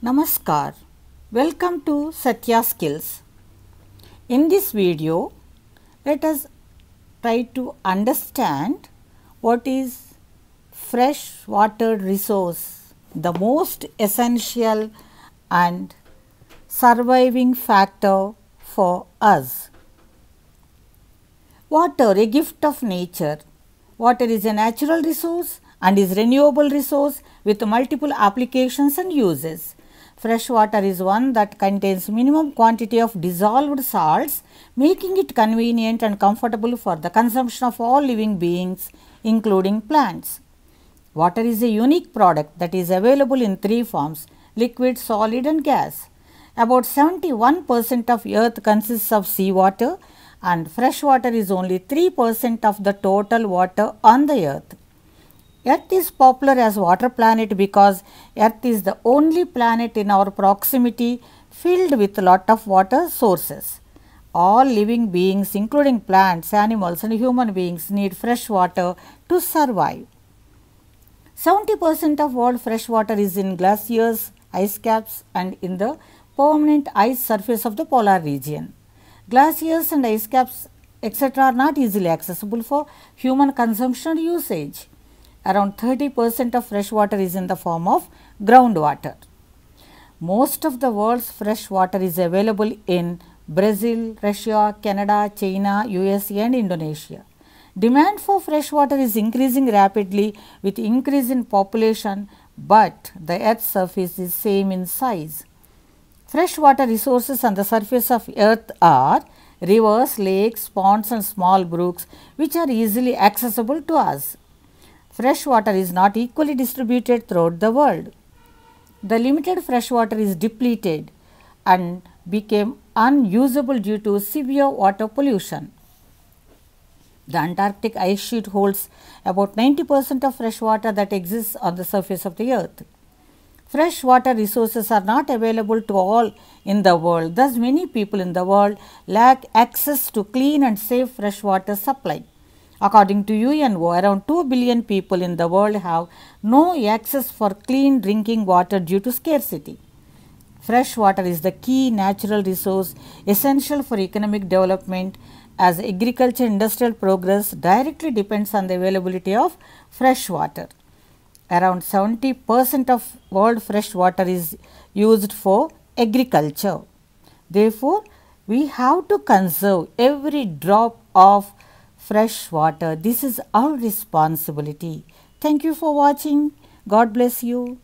Namaskar. Welcome to Satya Skills. In this video, let us try to understand what is fresh water resource, the most essential and surviving factor for us. Water, a gift of nature. Water is a natural resource and is renewable resource with multiple applications and uses. Fresh water is one that contains minimum quantity of dissolved salts, making it convenient and comfortable for the consumption of all living beings, including plants. Water is a unique product that is available in three forms: liquid, solid and gas. About 71% of earth consists of seawater and fresh water is only 3% of the total water on the earth. Earth is popular as water planet because Earth is the only planet in our proximity filled with a lot of water sources. All living beings including plants, animals and human beings need fresh water to survive. 70% of world fresh water is in glaciers, ice caps and in the permanent ice surface of the polar region. Glaciers and ice caps etc. are not easily accessible for human consumption and usage. Around 30% of fresh water is in the form of groundwater. Most of the world's fresh water is available in Brazil, Russia, Canada, China, USA and Indonesia. Demand for fresh water is increasing rapidly with increase in population, but the earth's surface is same in size. Fresh water resources on the surface of earth are rivers, lakes, ponds and small brooks which are easily accessible to us. Fresh water is not equally distributed throughout the world. The limited fresh water is depleted and became unusable due to severe water pollution. The Antarctic ice sheet holds about 90% of fresh water that exists on the surface of the earth. Fresh water resources are not available to all in the world, thus many people in the world lack access to clean and safe fresh water supply. According to UNO, around 2 billion people in the world have no access for clean drinking water due to scarcity. Fresh water is the key natural resource essential for economic development, as agriculture and industrial progress directly depends on the availability of fresh water. Around 70% of world fresh water is used for agriculture. Therefore, we have to conserve every drop of fresh water. This is our responsibility. Thank you for watching. God bless you.